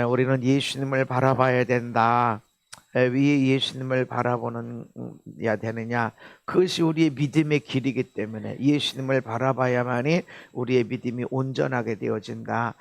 우리는 예수님을 바라봐야 된다. 왜 예수님을 바라보는 야 되느냐? 그것이 우리의 믿음의 길이기 때문에 예수님을 바라봐야만이 우리의 믿음이 온전하게 되어진다.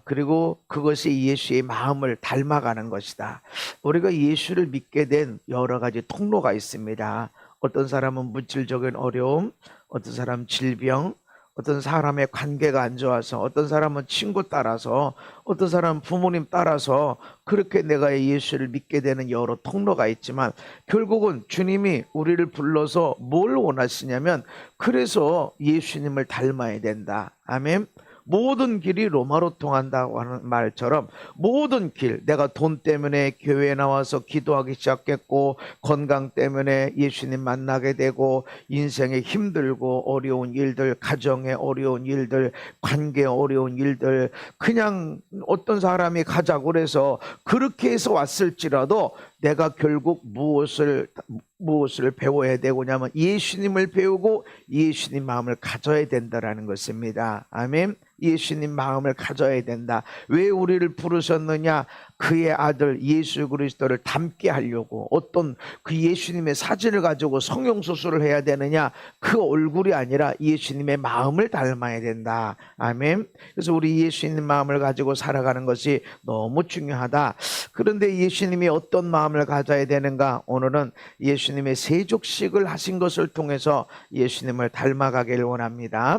그리고 그것이 예수의 마음을 닮아가는 것이다. 우리가 예수를 믿게 된 여러 가지 통로가 있습니다. 어떤 사람은 물질적인 어려움, 어떤 사람은 질병, 어떤 사람의 관계가 안 좋아서, 어떤 사람은 친구 따라서, 어떤 사람은 부모님 따라서 그렇게 내가 예수를 믿게 되는 여러 통로가 있지만, 결국은 주님이 우리를 불러서 뭘 원하시냐면, 그래서 예수님을 닮아야 된다. 아멘. 모든 길이 로마로 통한다고 하는 말처럼 모든 길, 내가 돈 때문에 교회에 나와서 기도하기 시작했고, 건강 때문에 예수님 만나게 되고, 인생에 힘들고 어려운 일들, 가정에 어려운 일들, 관계에 어려운 일들, 그냥 어떤 사람이 가자고 그래서 그렇게 해서 왔을지라도 내가 결국 무엇을 배워야 되냐면 예수님을 배우고 예수님 마음을 가져야 된다라는 것입니다. 아멘. 예수님 마음을 가져야 된다. 왜 우리를 부르셨느냐? 그의 아들 예수 그리스도를 닮게 하려고. 어떤 그 예수님의 사진을 가지고 성형수술을 해야 되느냐? 그 얼굴이 아니라 예수님의 마음을 닮아야 된다. 아멘. 그래서 우리 예수님 마음을 가지고 살아가는 것이 너무 중요하다. 그런데 예수님이 어떤 마음을 가져야 되는가? 오늘은 예수님의 세족식을 하신 것을 통해서 예수님을 닮아가기를 원합니다.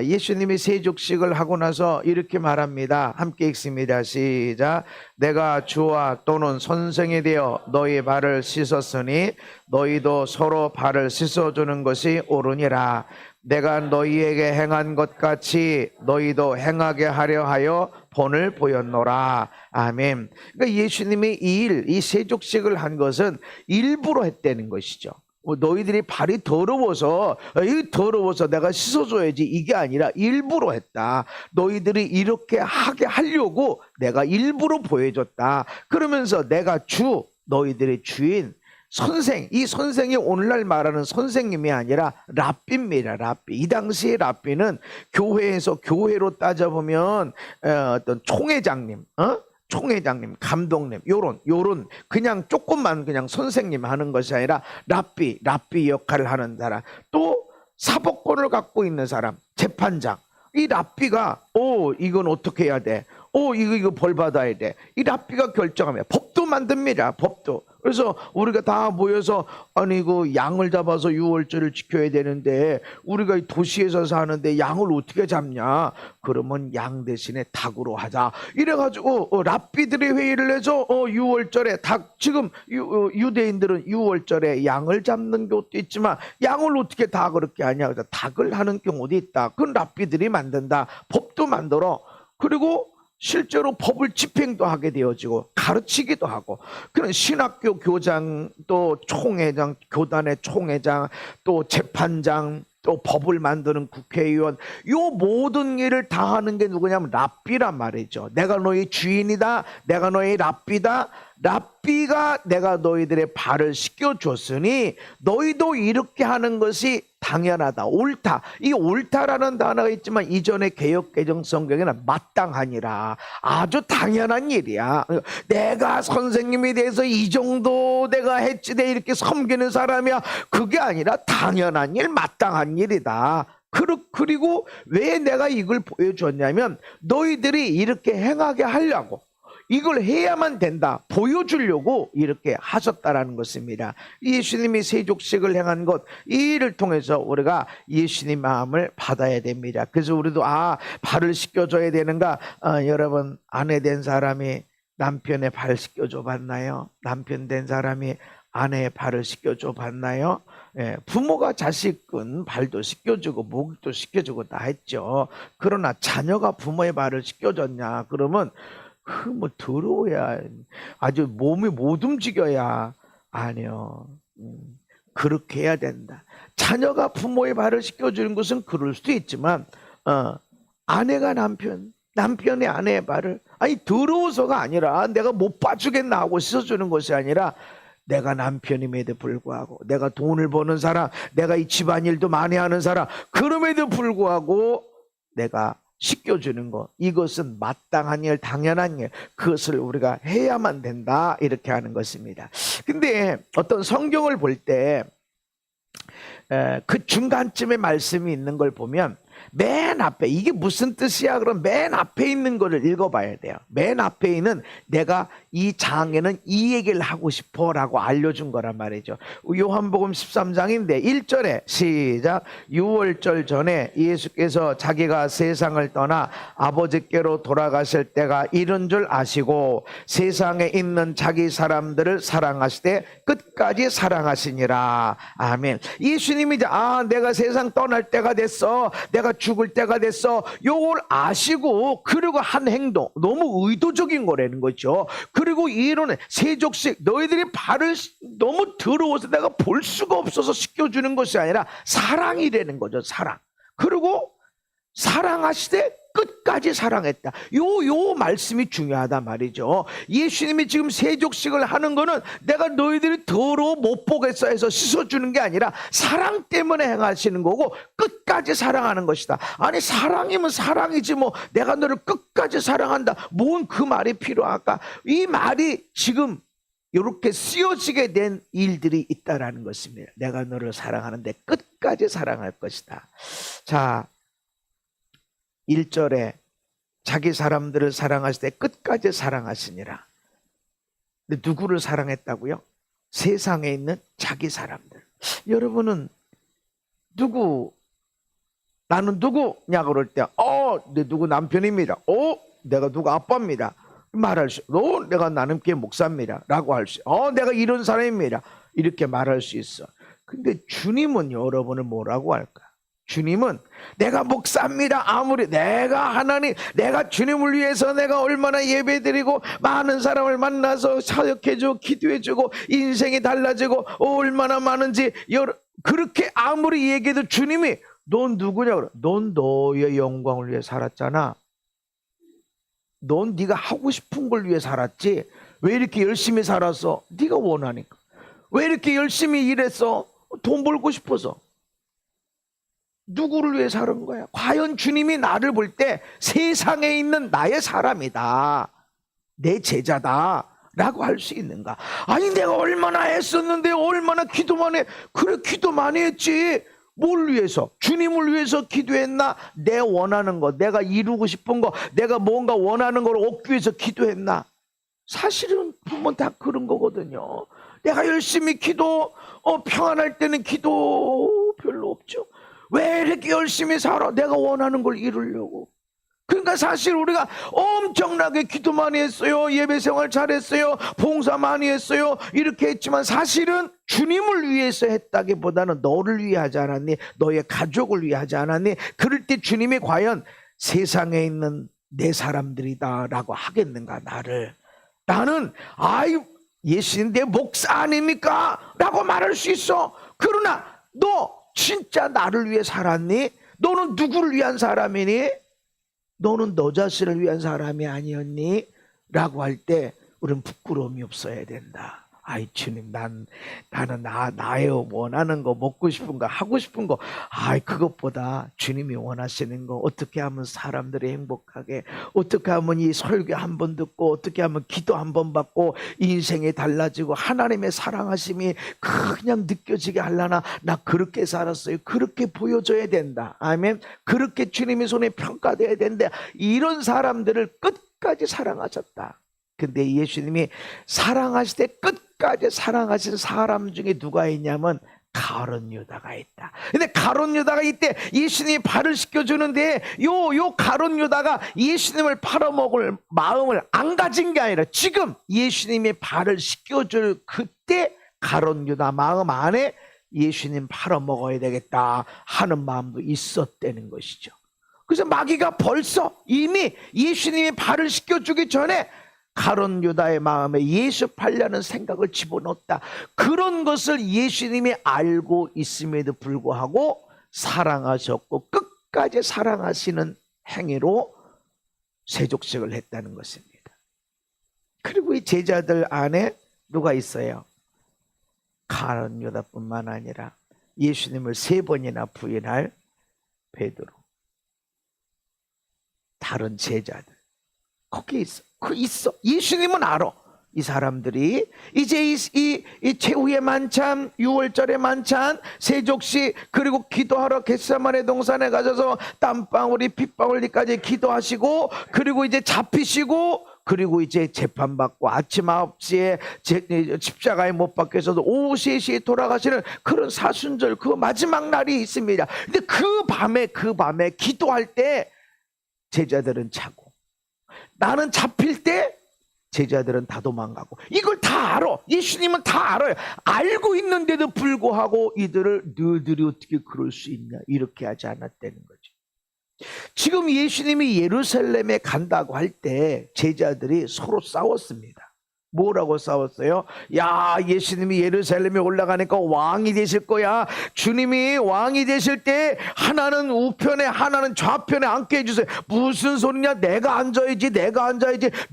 예수님이 세족식을 하고 나서 이렇게 말합니다. 함께 읽습니다. 시작. 내가 주와 또는 선생이 되어 너희 발을 씻었으니 너희도 서로 발을 씻어주는 것이 옳으니라. 내가 너희에게 행한 것 같이 너희도 행하게 하려 하여 본을 보였노라. 아멘. 그러니까 예수님이 이 세족식을 한 것은 일부러 했다는 것이죠. 너희들이 발이 더러워서 내가 씻어줘야지, 이게 아니라 일부러 했다. 너희들이 이렇게 하게 하려고 내가 일부러 보여줬다. 그러면서 내가 주, 너희들의 주인, 선생, 이 선생이 오늘날 말하는 선생님이 아니라 랍비입니다. 랍비. 이 당시의 랍비는 교회로 따져보면 어떤 총회장님, 감독님, 요런 그냥 조금만 그냥 선생님 하는 것이 아니라 랍비 역할을 하는 사람, 또 사법권을 갖고 있는 사람, 재판장. 이 랍비가 이건 어떻게 해야 돼? 이거 벌 받아야 돼. 이 랍비가 결정하면 법도 만듭니다. 법도. 그래서 우리가 다 모여서 그 양을 잡아서 유월절을 지켜야 되는데 우리가 도시에서 사는데 양을 어떻게 잡냐? 그러면 양 대신에 닭으로 하자. 이래가지고 랍비들이 회의를 해서 유월절에 지금 유대인들은 유월절에 양을 잡는 것도 있지만 양을 어떻게 다 그렇게 하냐? 그래서 닭을 하는 경우도 있다. 그건 랍비들이 만든다. 법도 만들어. 그리고 실제로 법을 집행도 하게 되어지고 가르치기도 하고, 그런 신학교 교장, 또 총회장, 교단의 총회장, 또 재판장, 또 법을 만드는 국회의원, 요 모든 일을 다 하는 게 누구냐면 랍비란 말이죠. 내가 너희 주인이다. 내가 너희 랍비다. 랍비가 내가 너희들의 발을 씻겨줬으니 너희도 이렇게 하는 것이 당연하다, 옳다. 이 옳다라는 단어가 있지만 이전에 개역개정 성경에는 마땅하니라, 아주 당연한 일이야. 내가 선생님에 대해서 이 정도 내가 했지, 내 이렇게 섬기는 사람이야, 그게 아니라 당연한 일, 마땅한 일이다. 그리고 왜 내가 이걸 보여줬냐면 너희들이 이렇게 행하게 하려고, 이걸 해야만 된다, 보여주려고 이렇게 하셨다라는 것입니다. 예수님이 세족식을 행한 것, 이 일을 통해서 우리가 예수님 마음을 받아야 됩니다. 그래서 우리도 발을 씻겨줘야 되는가? 여러분, 아내 된 사람이 남편의 발 씻겨줘 봤나요? 남편 된 사람이 아내의 발을 씻겨줘 봤나요? 부모가 자식은 발도 씻겨주고 목도 씻겨주고 다 했죠. 그러나 자녀가 부모의 발을 씻겨줬냐? 그러면 더러워야, 아주 몸이 못 움직여야. 아니요. 그렇게 해야 된다. 자녀가 부모의 발을 씻겨주는 것은 그럴 수도 있지만, 아내가 남편이 아내의 발을, 더러워서가 아니라 내가 못 봐주겠나 하고 씻어주는 것이 아니라, 내가 남편임에도 불구하고, 내가 돈을 버는 사람, 내가 이 집안일도 많이 하는 사람, 그럼에도 불구하고 내가 씻겨주는 것, 이것은 마땅한 일, 당연한 일, 그것을 우리가 해야만 된다, 이렇게 하는 것입니다. 근데 어떤 성경을 볼 때 그 중간쯤에 말씀이 있는 걸 보면 맨 앞에 이게 무슨 뜻이야? 그럼 맨 앞에 있는 거를 읽어봐야 돼요. 맨 앞에 있는 내가 이 장에는 이 얘기를 하고 싶어 라고 알려준 거란 말이죠. 요한복음 13장인데 1절에 시작. 6월절 전에 예수께서 자기가 세상을 떠나 아버지께로 돌아가실 때가 이른 줄 아시고 세상에 있는 자기 사람들을 사랑하시되 끝까지 사랑하시니라. 아멘. 예수님이 이제 내가 세상 떠날 때가 됐어, 내가 죽을 때가 됐어, 요걸 아시고 그리고 한 행동, 너무 의도적인 거라는 거죠. 그리고 이론은 세족식, 너희들이 발을 너무 더러워서 내가 볼 수가 없어서 씻겨주는 것이 아니라 사랑이라는 거죠. 사랑. 그리고 사랑하시되 끝까지 사랑했다. 요 말씀이 중요하단 말이죠. 예수님이 지금 세족식을 하는 거는 내가 너희들이 더러워 못 보겠어 해서 씻어주는 게 아니라 사랑 때문에 행하시는 거고 끝까지 사랑하는 것이다. 아니 사랑이면 사랑이지 뭐 내가 너를 끝까지 사랑한다, 뭔 그 말이 필요할까? 이 말이 지금 이렇게 쓰여지게 된 일들이 있다라는 것입니다. 내가 너를 사랑하는데 끝까지 사랑할 것이다. 자, 1절에 자기 사람들을 사랑하실 때 끝까지 사랑하시니라. 근데 누구를 사랑했다고요? 세상에 있는 자기 사람들. 여러분은 나는 누구냐 그럴 때 내 누구 남편입니다. 내가 누구 아빠입니다. 말할 수, 내가 나눔교회 목사입니다 라고 할 수, 내가 이런 사람입니다 이렇게 말할 수 있어. 근데 주님은 여러분을 뭐라고 할까? 주님은 내가 목사입니다. 아무리 내가 하나님, 내가 주님을 위해서 내가 얼마나 예배드리고 많은 사람을 만나서 사역해주고 기도해주고 인생이 달라지고 얼마나 많은지 그렇게 아무리 얘기해도 주님이 넌 누구냐 그래. 넌 너의 영광을 위해 살았잖아. 넌 네가 하고 싶은 걸 위해 살았지. 왜 이렇게 열심히 살았어? 네가 원하니까. 왜 이렇게 열심히 일했어? 돈 벌고 싶어서. 누구를 위해 사는 거야? 과연 주님이 나를 볼 때 세상에 있는 나의 사람이다, 내 제자다 라고 할 수 있는가? 아니 내가 얼마나 했었는데 얼마나 기도만 해. 그래 기도 많이 했지. 뭘 위해서? 주님을 위해서 기도했나? 내 원하는 거, 내가 이루고 싶은 거, 내가 뭔가 원하는 걸 얻기 위해서 기도했나? 사실은 보면 다 그런 거거든요. 내가 열심히 평안할 때는 기도 별로 없죠. 왜 이렇게 열심히 살아? 내가 원하는 걸 이루려고. 그러니까 사실 우리가 엄청나게 기도 많이 했어요, 예배 생활 잘했어요, 봉사 많이 했어요, 이렇게 했지만 사실은 주님을 위해서 했다기보다는 너를 위해 하지 않았니? 너의 가족을 위해 하지 않았니? 그럴 때 주님이 과연 세상에 있는 내 사람들이다 라고 하겠는가? 나는 예수님 내 목사 아닙니까? 라고 말할 수 있어. 그러나 너 진짜 나를 위해 살았니? 너는 누구를 위한 사람이니? 너는 너 자신을 위한 사람이 아니었니? 라고 할 때 우리는 부끄러움이 없어야 된다. 주님, 나는 나의 원하는 거, 먹고 싶은 거, 하고 싶은 거, 그것보다 주님이 원하시는 거, 어떻게 하면 사람들이 행복하게, 어떻게 하면 이 설교 한 번 듣고, 어떻게 하면 기도 한 번 받고 인생이 달라지고 하나님의 사랑하심이 그냥 느껴지게 하려나? 나 그렇게 살았어요. 그렇게 보여줘야 된다. 아멘. 그렇게 주님의 손에 평가돼야 된다. 이런 사람들을 끝까지 사랑하셨다. 근데 예수님이 사랑하실 때 끝까지 사랑하신 사람 중에 누가 있냐면 가룟 유다가 있다. 근데 가룟 유다가 이때 예수님이 발을 씻겨주는데 요 가룟 유다가 예수님을 팔아먹을 마음을 안 가진 게 아니라 지금 예수님이 발을 씻겨줄 그때 가룟 유다 마음 안에 예수님 팔아먹어야 되겠다 하는 마음도 있었다는 것이죠. 그래서 마귀가 벌써 이미 예수님이 발을 씻겨주기 전에 가룟 유다의 마음에 예수 팔려는 생각을 집어넣었다. 그런 것을 예수님이 알고 있음에도 불구하고 사랑하셨고 끝까지 사랑하시는 행위로 세족식을 했다는 것입니다. 그리고 이 제자들 안에 누가 있어요? 가룟 유다뿐만 아니라 예수님을 3번이나 부인할 베드로. 다른 제자들 거기 있어. 예수님은 알아. 이 사람들이 이제 이 최후의 만찬, 6월절의 만찬, 세족식, 그리고 기도하러 겟세마네 동산에 가셔서 땀방울이 핏방울리까지 기도하시고, 그리고 이제 잡히시고, 그리고 이제 재판받고 아침 9시에 십자가에 못 박혀서도 오후 3시에 돌아가시는 그런 사순절, 그 마지막 날이 있습니다. 근데 그 밤에 기도할 때 제자들은 자고, 나는 잡힐 때 제자들은 다 도망가고, 이걸 다 알아. 예수님은 다 알아요. 알고 있는데도 불구하고 이들을 너희들이 어떻게 그럴 수 있냐 이렇게 하지 않았다는 거죠. 지금 예수님이 예루살렘에 간다고 할 때 제자들이 서로 싸웠습니다. 뭐라고 싸웠어요? 야, 예수님이 예루살렘에 올라가니까 왕이 되실 거야. 주님이 왕이 되실 때 하나는 우편에 하나는 좌편에 앉게 해주세요. 무슨 소리냐? 내가 앉아야지,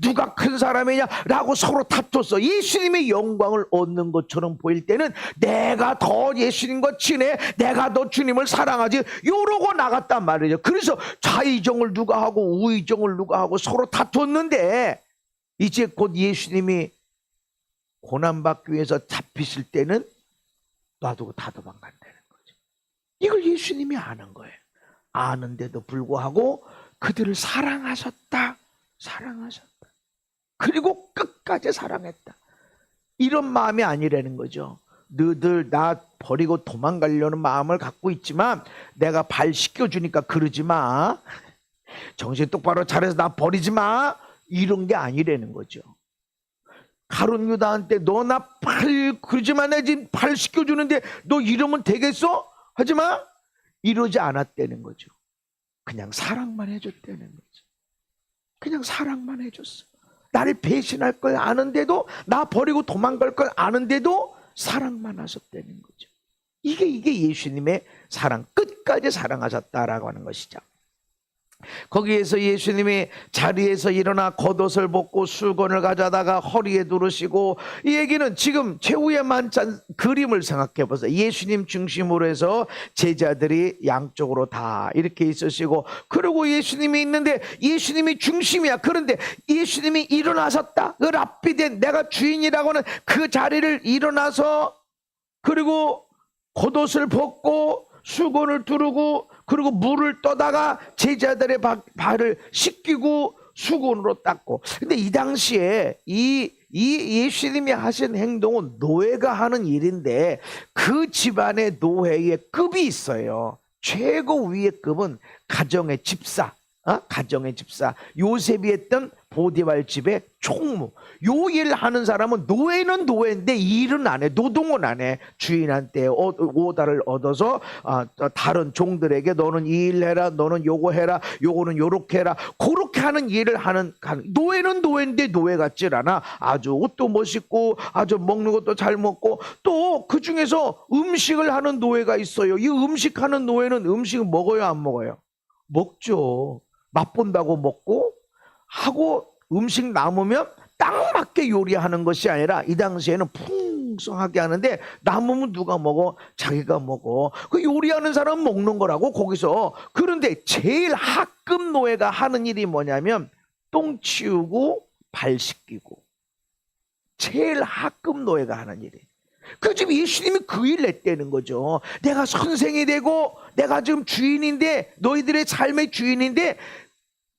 누가 큰 사람이냐 라고 서로 다퉜어. 예수님의 영광을 얻는 것처럼 보일 때는 내가 더 예수님과 친해, 내가 더 주님을 사랑하지, 요러고 나갔단 말이죠. 그래서 좌의정을 누가 하고 우의정을 누가 하고 서로 다퉜는데, 이제 곧 예수님이 고난받기 위해서 잡히실 때는 놔두고 다 도망간다는 거죠. 이걸 예수님이 아는 거예요. 아는데도 불구하고 그들을 사랑하셨다. 그리고 끝까지 사랑했다. 이런 마음이 아니라는 거죠. 너희들 나 버리고 도망가려는 마음을 갖고 있지만 내가 발 씻겨주니까 그러지 마. 정신 똑바로 차려서 나 버리지 마. 이런 게 아니라는 거죠. 가룟 유다한테 너 나 그러지만 내 지금 팔 씻겨주는데 너 이러면 되겠어? 하지마. 이러지 않았다는 거죠. 그냥 사랑만 해줬다는 거죠. 그냥 사랑만 해줬어. 나를 배신할 걸 아는데도, 나 버리고 도망갈 걸 아는데도 사랑만 하셨다는 거죠. 이게 예수님의 사랑, 끝까지 사랑하셨다라고 하는 것이죠. 거기에서 예수님이 자리에서 일어나 겉옷을 벗고 수건을 가져다가 허리에 두르시고, 이 얘기는 지금 최후의 만찬 그림을 생각해 보세요. 예수님 중심으로 해서 제자들이 양쪽으로 다 이렇게 있으시고, 그리고 예수님이 있는데 예수님이 중심이야. 그런데 예수님이 일어나셨다. 그 랍비된 내가 주인이라고 하는 그 자리를 일어나서, 그리고 겉옷을 벗고 수건을 두르고, 그리고 물을 떠다가 제자들의 발을 씻기고 수건으로 닦고. 근데 이 당시에 이 예수님이 하신 행동은 노예가 하는 일인데, 그 집안의 노예의 급이 있어요. 최고 위의 급은 가정의 집사. 요셉이 했던 보디발 집의 총무. 요 일 하는 사람은 노예는 노예인데 일은 안 해. 노동은 안 해. 주인한테 오다를 얻어서 다른 종들에게 너는 이 일 해라, 너는 요거 해라, 요거는 요렇게 해라, 그렇게 하는 일을 하는 노예는 노예인데 노예 같질 않아. 아주 옷도 멋있고 아주 먹는 것도 잘 먹고, 또 그 중에서 음식을 하는 노예가 있어요. 이 음식하는 노예는 음식을 먹어요, 안 먹어요? 먹죠. 맛본다고 먹고 하고, 음식 남으면 딱 맞게 요리하는 것이 아니라 이 당시에는 풍성하게 하는데, 남으면 누가 먹어? 자기가 먹어. 그 요리하는 사람은 먹는 거라고 거기서. 그런데 제일 하급 노예가 하는 일이 뭐냐면 똥 치우고 발 씻기고. 제일 하급 노예가 하는 일이. 그 지금 예수님이 그 일을 했다는 거죠. 내가 선생이 되고 내가 지금 주인인데, 너희들의 삶의 주인인데,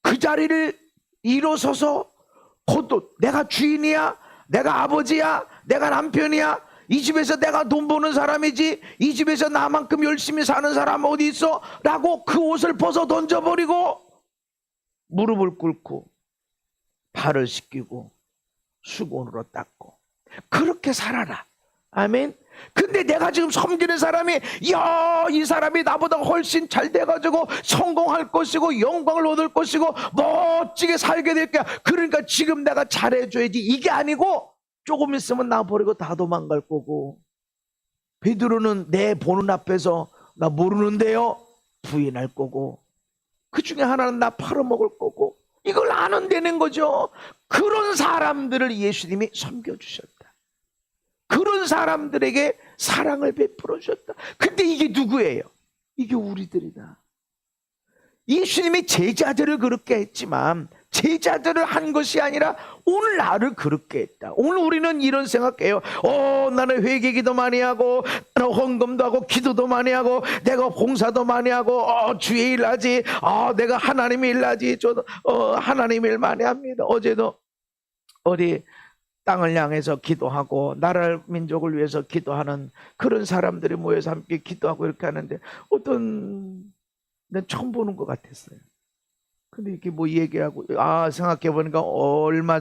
그 자리를 일어서서 곧 내가 주인이야, 내가 아버지야, 내가 남편이야, 이 집에서 내가 돈 버는 사람이지, 이 집에서 나만큼 열심히 사는 사람 어디 있어? 라고 그 옷을 벗어 던져버리고 무릎을 꿇고 발을 씻기고 수건으로 닦고 그렇게 살아라. 아멘. 근데 내가 지금 섬기는 사람이, 이 사람이 나보다 훨씬 잘 돼가지고 성공할 것이고 영광을 얻을 것이고 멋지게 살게 될 거야, 그러니까 지금 내가 잘해줘야지, 이게 아니고 조금 있으면 나 버리고 다 도망갈 거고, 베드로는 내 보는 앞에서 나 모르는데요 부인할 거고, 그 중에 하나는 나 팔아먹을 거고, 이걸 아는다는 거죠. 그런 사람들을 예수님이 섬겨주셨다. 그런 사람들에게 사랑을 베풀어 주셨다. 근데 이게 누구예요? 이게 우리들이다. 예수님이 제자들을 그렇게 했지만 제자들을 한 것이 아니라 오늘 나를 그렇게 했다. 오늘 우리는 이런 생각해요. 나는 회개기도 많이 하고, 나는 헌금도 하고, 기도도 많이 하고, 내가 봉사도 많이 하고, 주의 일 하지. 내가 하나님 일 하지. 저도 하나님 일 많이 합니다. 어제도 어디 땅을 향해서 기도하고 나라 민족을 위해서 기도하는 그런 사람들이 모여서 함께 기도하고 이렇게 하는데 난 처음 보는 것 같았어요. 근데 이렇게 뭐 얘기하고 생각해보니까 얼마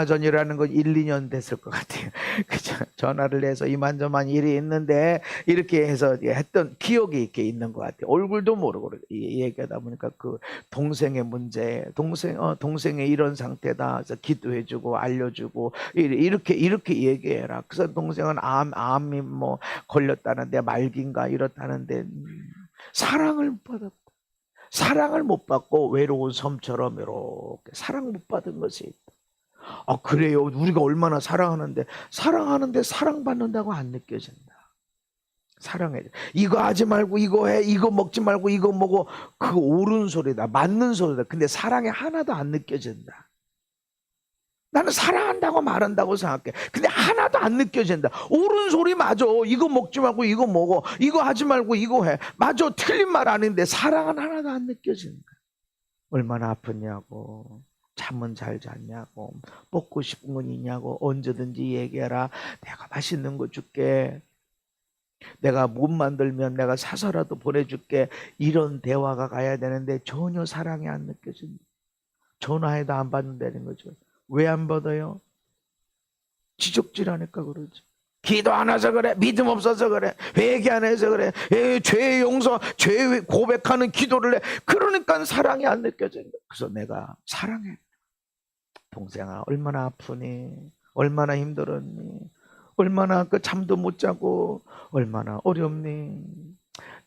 전이라는 건 1, 2년 됐을 것 같아요. 그죠? 전화를 해서 이만저만 일이 있는데 이렇게 해서 했던 기억이 이렇게 있는 것 같아요. 얼굴도 모르고 얘기하다 보니까 그 동생의 문제, 동생의 이런 상태다. 그래서 기도해주고 알려주고 이렇게 얘기해라. 그래서 동생은 암이 뭐 걸렸다는데 말기인가 이렇다는데 사랑을 못 받았고. 사랑을 못 받고 외로운 섬처럼 이렇게 사랑 못 받은 것이 있다. 그래요. 우리가 얼마나 사랑하는데 사랑받는다고 안 느껴진다. 사랑해. 이거 하지 말고 이거 해. 이거 먹지 말고 이거 먹어. 그 옳은 소리다. 맞는 소리다. 근데 사랑이 하나도 안 느껴진다. 나는 사랑한다고 말한다고 생각해. 근데 하나도 안 느껴진다. 옳은 소리 맞아. 이거 먹지 말고 이거 먹어. 이거 하지 말고 이거 해. 맞아. 틀린 말 아닌데 사랑은 하나도 안 느껴진다. 얼마나 아프냐고. 잠은 잘 잤냐고. 먹고 싶은 건 있냐고. 언제든지 얘기해라. 내가 맛있는 거 줄게. 내가 못 만들면 내가 사서라도 보내줄게. 이런 대화가 가야 되는데 전혀 사랑이 안 느껴진다. 전화해도 안 받는다는 거죠. 왜 안 받아요? 지적질하니까 그러지. 기도 안 해서 그래. 믿음 없어서 그래. 회개 안 해서 그래. 죄 용서, 죄 고백하는 기도를 해. 그러니까 사랑이 안 느껴진다. 그래서 내가 사랑해. 동생아, 얼마나 아프니? 얼마나 힘들었니? 얼마나 잠도 못 자고 얼마나 어렵니?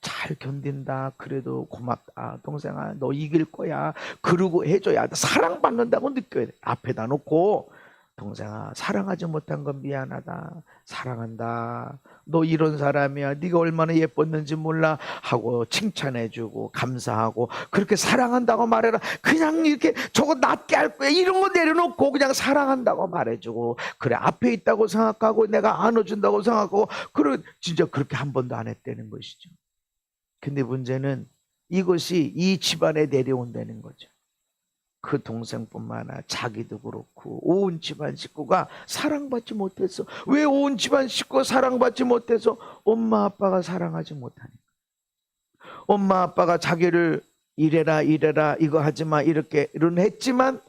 잘 견딘다. 그래도 고맙다. 동생아, 너 이길 거야. 그러고 해줘야 돼. 사랑받는다고 느껴야 돼. 앞에다 놓고 동생아, 사랑하지 못한 건 미안하다. 사랑한다. 너 이런 사람이야. 네가 얼마나 예뻤는지 몰라 하고 칭찬해주고 감사하고 그렇게 사랑한다고 말해라. 그냥 이렇게 저거 낫게 할 거야. 이런 거 내려놓고 그냥 사랑한다고 말해주고 그래 앞에 있다고 생각하고 내가 안아준다고 생각하고 그래 진짜 그렇게 한 번도 안 했다는 것이죠. 근데 문제는 이것이 이 집안에 내려온다는 거죠. 그 동생뿐만 아니라 자기도 그렇고 온 집안 식구가 사랑받지 못했어. 왜 온 집안 식구가 사랑받지 못해서? 엄마 아빠가 사랑하지 못하니까. 엄마 아빠가 자기를 이래라 이거 하지마 이렇게는 했지만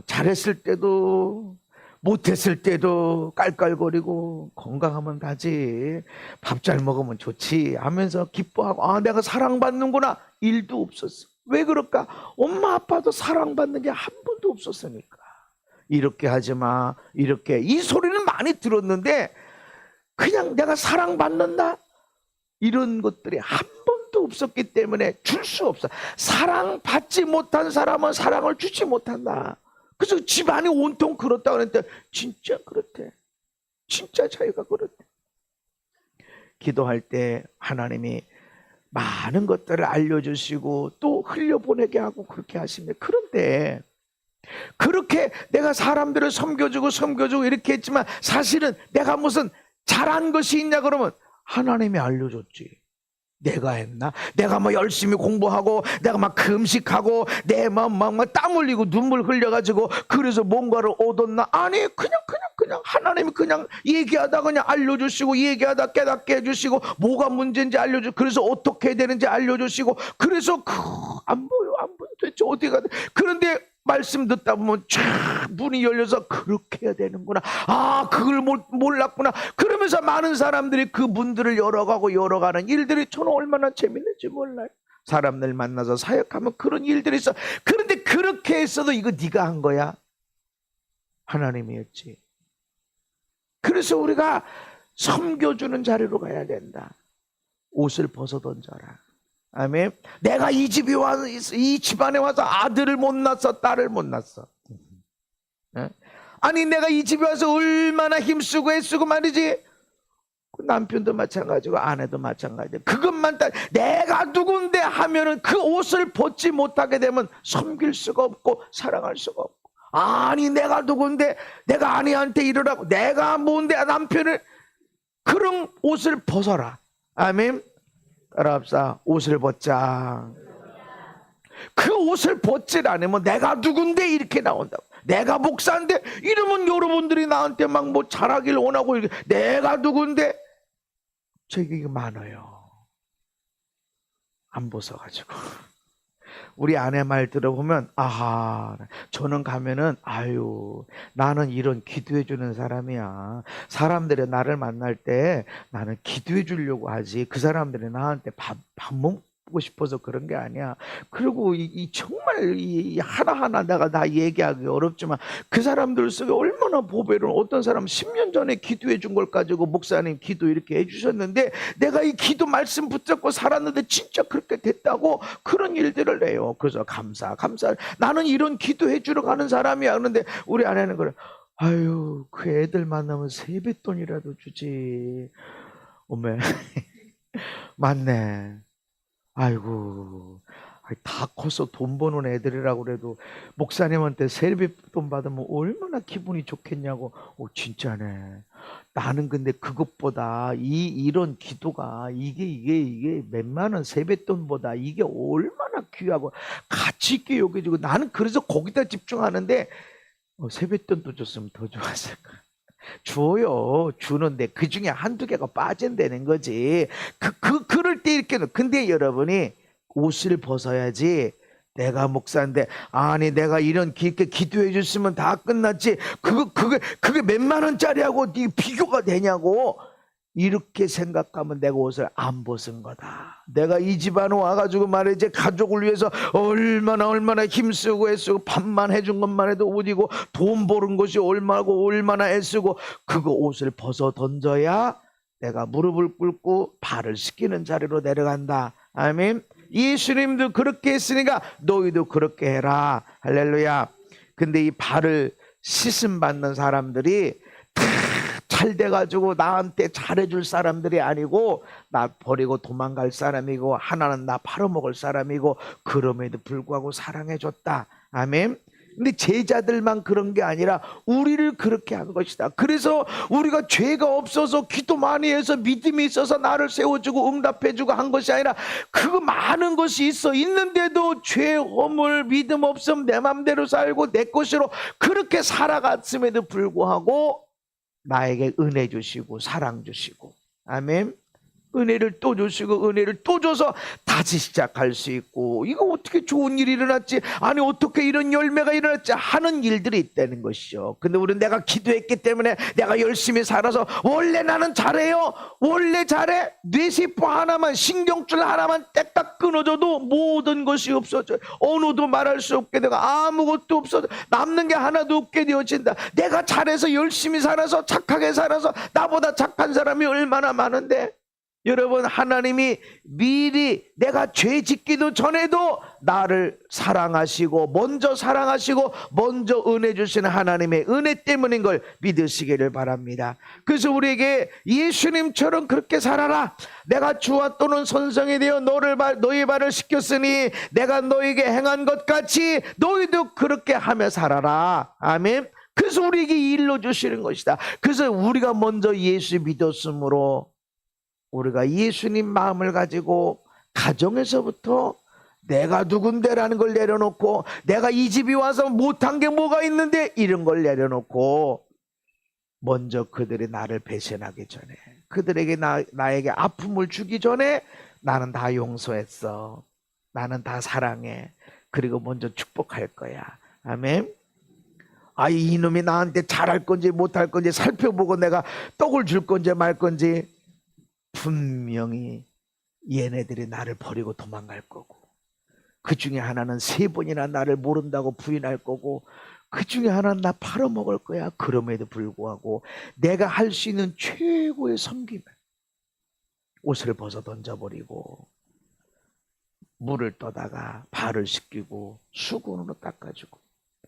잘했을 때도 못했을 때도 깔깔거리고 건강하면 다지 밥 잘 먹으면 좋지 하면서 기뻐하고 내가 사랑받는구나. 일도 없었어. 왜 그럴까? 엄마 아빠도 사랑받는 게 한 번도 없었으니까. 이렇게 하지마 이렇게 이 소리는 많이 들었는데 그냥 내가 사랑받는다 이런 것들이 한 번도 없었기 때문에 줄 수 없어. 사랑받지 못한 사람은 사랑을 주지 못한다. 그래서 집안이 온통 그렇다 그랬는데 진짜 그렇대. 진짜 자기가 그렇대. 기도할 때 하나님이 많은 것들을 알려주시고 또 흘려보내게 하고 그렇게 하십니다. 그런데 그렇게 내가 사람들을 섬겨주고 이렇게 했지만 사실은 내가 무슨 잘한 것이 있냐 그러면 하나님이 알려줬지. 내가 했나? 내가 뭐 열심히 공부하고 내가 막 금식하고 내 마음 막 땀 흘리고 눈물 흘려가지고 그래서 뭔가를 얻었나? 아니 그냥 하나님이 그냥 얘기하다 그냥 알려주시고 얘기하다 깨닫게 해주시고 뭐가 문제인지 알려주고 그래서 어떻게 해야 되는지 알려주시고 그래서 안 보여 대체 어디 가야 돼? 그런데 말씀 듣다 보면 쫙 문이 열려서 그렇게 해야 되는구나. 그걸 몰랐구나. 그러면서 많은 사람들이 그 문들을 열어가는 일들이 저는 얼마나 재밌는지 몰라요. 사람들 만나서 사역하면 그런 일들이 있어. 그런데 그렇게 했어도 이거 네가 한 거야? 하나님이었지. 그래서 우리가 섬겨주는 자리로 가야 된다. 옷을 벗어 던져라. 아멘. 내가 이 집안에 와서 아들을 못 낳았어, 딸을 못 낳았어. 아니 내가 이 집에 와서 얼마나 힘쓰고 애쓰고 말이지. 남편도 마찬가지고 아내도 마찬가지고 그것만 딱 내가 누군데 하면은 그 옷을 벗지 못하게 되면 섬길 수가 없고 사랑할 수가 없고, 아니 내가 누군데 내가 아내한테 이러라고, 내가 뭔데 남편을, 그런 옷을 벗어라. 아멘. 따라합시다. 옷을 벗자. 그 옷을 벗질 않으면 내가 누군데 이렇게 나온다고. 내가 목사인데 이러면 여러분들이 나한테 막 뭐 잘하길 원하고, 내가 누군데, 저기 많아요. 안 벗어가지고. 우리 아내 말 들어보면, 아하, 저는 가면은, 아유, 나는 이런 기도해 주는 사람이야. 사람들이 나를 만날 때 나는 기도해 주려고 하지, 그 사람들이 나한테 밥 먹고 싶어서 그런 게 아니야. 그리고 정말 하나하나 내가 다 얘기하기 어렵지만 그 사람들 속에 얼마나 보배로운, 어떤 사람은 10년 전에 기도해 준 걸 가지고 목사님 기도 이렇게 해주셨는데 내가 이 기도 말씀 붙잡고 살았는데 진짜 그렇게 됐다고, 그런 일들을 해요. 그래서 감사. 나는 이런 기도해 주러 가는 사람이야. 그런데 우리 아내는 그래, 아유 그 애들 만나면 세뱃돈이라도 주지. 어메 맞네. 아이고, 다 커서 돈 버는 애들이라고 그래도 목사님한테 세뱃돈 받으면 얼마나 기분이 좋겠냐고. 오, 진짜네. 나는 근데 그것보다 이런 기도가 이게 몇만 원 세뱃돈보다 이게 얼마나 귀하고 가치 있게 여겨지고, 나는 그래서 거기다 집중하는데, 세뱃돈도 줬으면 더 좋았을 거야. 줘요. 주는데 그 중에 한두 개가 빠진다는 거지. 그럴 때 이렇게. 근데 여러분이 옷을 벗어야지. 내가 목사인데, 아니 내가 이런 길게 기도해 줬으면 다 끝났지, 그게 몇만 원짜리하고 네 비교가 되냐고. 이렇게 생각하면 내가 옷을 안 벗은 거다. 내가 이 집안에 와가지고 말이지, 가족을 위해서 얼마나 힘쓰고 애쓰고 밥만 해준 것만 해도 옷이고, 돈 버는 것이 얼마나 애쓰고, 그거 옷을 벗어 던져야 내가 무릎을 꿇고 발을 씻기는 자리로 내려간다. 아멘. 예수님도 그렇게 했으니까 너희도 그렇게 해라. 할렐루야. 근데 이 발을 씻음 받는 사람들이 잘 돼가지고 나한테 잘해줄 사람들이 아니고, 나 버리고 도망갈 사람이고, 하나는 나 팔아먹을 사람이고, 그럼에도 불구하고 사랑해줬다. 아멘. 근데 제자들만 그런 게 아니라 우리를 그렇게 한 것이다. 그래서 우리가 죄가 없어서 기도 많이 해서 믿음이 있어서 나를 세워주고 응답해주고 한 것이 아니라, 그거 많은 것이 있는데도 죄, 허물, 믿음 없음, 내 맘대로 살고 내 것으로 그렇게 살아갔음에도 불구하고 나에게 은혜 주시고 사랑 주시고, 아멘. 은혜를 또 주시고 은혜를 또 줘서 다시 시작할 수 있고, 이거 어떻게 좋은 일이 일어났지, 아니 어떻게 이런 열매가 일어났지 하는 일들이 있다는 것이죠. 근데 우리는 내가 기도했기 때문에 내가 열심히 살아서 원래 나는 잘해요, 원래 잘해, 뇌세포 하나만, 신경줄 하나만 떼딱 끊어져도 모든 것이 없어져. 언어도 말할 수 없게 되고 아무것도 없어져. 남는 게 하나도 없게 되어진다. 내가 잘해서 열심히 살아서 착하게 살아서, 나보다 착한 사람이 얼마나 많은데. 여러분, 하나님이 미리 내가 죄 짓기도 전에도 나를 사랑하시고 먼저 은혜 주시는 하나님의 은혜 때문인 걸 믿으시기를 바랍니다. 그래서 우리에게 예수님처럼 그렇게 살아라. 내가 주와 또는 선성이 되어 너희 발을 씻겼으니 내가 너에게 행한 것 같이 너희도 그렇게 하며 살아라. 아멘. 그래서 우리에게 일러 주시는 것이다. 그래서 우리가 먼저 예수 믿었으므로, 우리가 예수님 마음을 가지고 가정에서부터 내가 누군데라는 걸 내려놓고, 내가 이 집이 와서 못한 게 뭐가 있는데 이런 걸 내려놓고, 먼저 그들이 나를 배신하기 전에, 그들에게 나에게 아픔을 주기 전에 나는 다 용서했어, 나는 다 사랑해, 그리고 먼저 축복할 거야. 아멘. 이놈이 나한테 잘할 건지 못할 건지 살펴보고 내가 떡을 줄 건지 말 건지, 분명히 얘네들이 나를 버리고 도망갈 거고, 그 중에 하나는 3번이나 나를 모른다고 부인할 거고, 그 중에 하나는 나 팔아먹을 거야. 그럼에도 불구하고 내가 할 수 있는 최고의 섬김을, 옷을 벗어 던져버리고 물을 떠다가 발을 씻기고 수건으로 닦아주고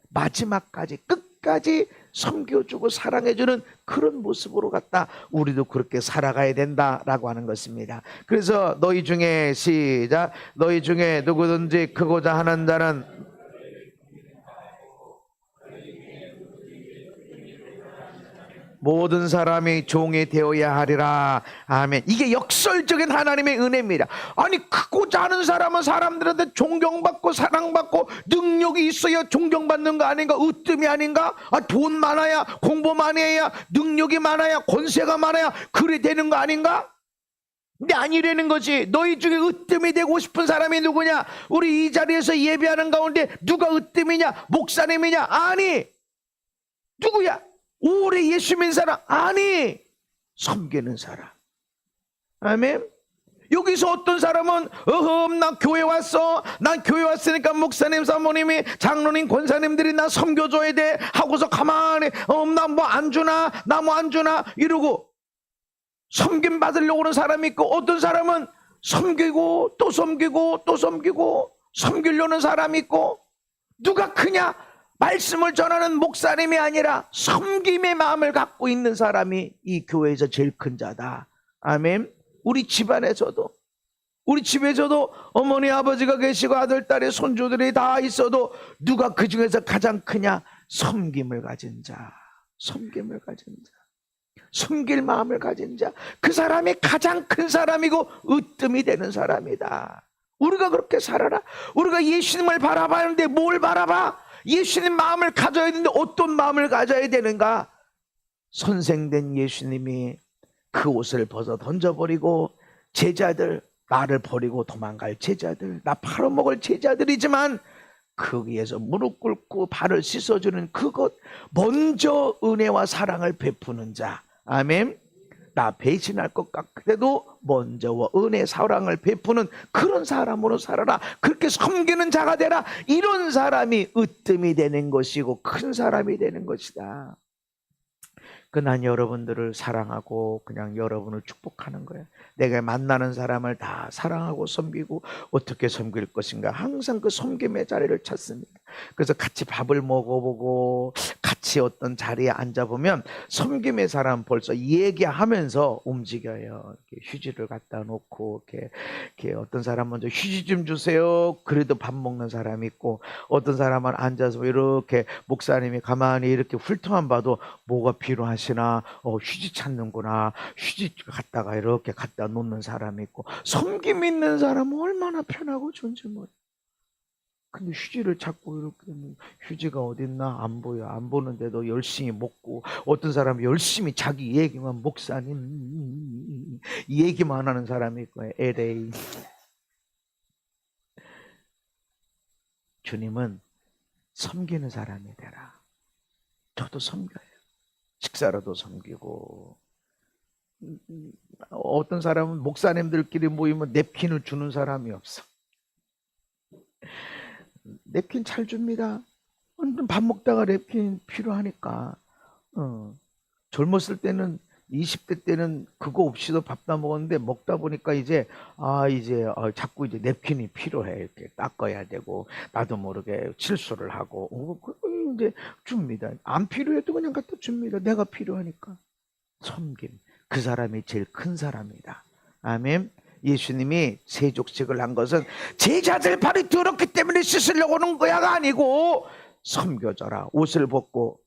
마지막까지 끝까지 섬겨주고 사랑해주는 그런 모습으로 갖다 우리도 그렇게 살아가야 된다라고 하는 것입니다. 그래서 너희 중에 시작, 너희 중에 누구든지 크고자 하는 자는 모든 사람이 종이 되어야 하리라. 아멘. 이게 역설적인 하나님의 은혜입니다. 아니, 크고자 하는 사람은 사람들한테 존경받고 사랑받고 능력이 있어야 존경받는 거 아닌가? 으뜸이 아닌가? 아, 돈 많아야, 공부 많이 해야, 능력이 많아야, 권세가 많아야 그래 되는 거 아닌가? 근데 아니라는 거지. 너희 중에 으뜸이 되고 싶은 사람이 누구냐? 우리 이 자리에서 예배하는 가운데 누가 으뜸이냐? 목사님이냐? 아니, 누구야? 오래 예수 믿는 사람? 아니, 섬기는 사람. 아멘. 여기서 어떤 사람은 나 교회 왔어, 난 교회 왔으니까 목사님 사모님이 장로님 권사님들이 나 섬겨줘야 돼 하고서 가만히 나 뭐 안 주나, 나 뭐 안 주나 이러고 섬김 받으려고 하는 사람이 있고, 어떤 사람은 섬기고 또 섬기고 또 섬기고 섬기려는 사람이 있고, 누가 크냐? 말씀을 전하는 목사님이 아니라 섬김의 마음을 갖고 있는 사람이 이 교회에서 제일 큰 자다. 아멘. 우리 집안에서도, 우리 집에서도 어머니 아버지가 계시고 아들 딸의 손주들이 다 있어도 누가 그 중에서 가장 크냐? 섬김을 가진 자, 섬김을 가진 자, 섬길 마음을 가진 자, 그 사람이 가장 큰 사람이고 으뜸이 되는 사람이다. 우리가 그렇게 살아라. 우리가 예수님을 바라봐야 하는데 뭘 바라봐? 예수님 마음을 가져야 되는데 어떤 마음을 가져야 되는가? 선생된 예수님이 그 옷을 벗어 던져버리고 제자들, 나를 버리고 도망갈 제자들, 나 팔아먹을 제자들이지만 거기에서 무릎 꿇고 발을 씻어주는 그것, 먼저 은혜와 사랑을 베푸는 자. 아멘. 나 배신할 것 같아도 먼저와 은혜 사랑을 베푸는 그런 사람으로 살아라. 그렇게 섬기는 자가 되라. 이런 사람이 으뜸이 되는 것이고 큰 사람이 되는 것이다. 난 여러분들을 사랑하고 그냥 여러분을 축복하는 거예요. 내가 만나는 사람을 다 사랑하고 섬기고 어떻게 섬길 것인가, 항상 그 섬김의 자리를 찾습니다. 그래서 같이 밥을 먹어보고 같이 어떤 자리에 앉아보면 섬김의 사람 벌써 얘기하면서 움직여요. 이렇게 휴지를 갖다 놓고 이렇게 어떤 사람 먼저 휴지 좀 주세요. 그래도 밥 먹는 사람이 있고, 어떤 사람은 앉아서 이렇게 목사님이 가만히 이렇게 훑어만 봐도 뭐가 필요하시나, 휴지 찾는구나, 휴지 갖다가 이렇게 갖다 놓는 사람이 있고, 섬김 있는 사람은 얼마나 편하고 좋은지 몰라요. 근데 휴지를 찾고 이렇게, 휴지가 어딨나 안 보여. 안 보는데도 열심히 먹고, 어떤 사람이 열심히 자기 얘기만, 목사님 얘기만 하는 사람이 있고, LA. 주님은 섬기는 사람이 되라. 저도 섬겨요. 식사로도 섬기고, 어떤 사람은 목사님들끼리 모이면 냅킨을 주는 사람이 없어. 냅킨 잘 줍니다. 밥 먹다가 냅킨 필요하니까. 젊었을 때는 20대 때는 그거 없이도 밥 다 먹었는데, 먹다 보니까 이제 자꾸 이제 냅킨이 필요해. 이렇게 닦아야 되고, 나도 모르게 실수를 하고, 이제 줍니다. 안 필요해도 그냥 갖다 줍니다. 내가 필요하니까. 섬김. 그 사람이 제일 큰 사람이다. 아멘. 예수님이 세족식을 한 것은 제자들 발이 더럽기 때문에 씻으려고 하는 거야가 아니고, 섬겨줘라. 옷을 벗고,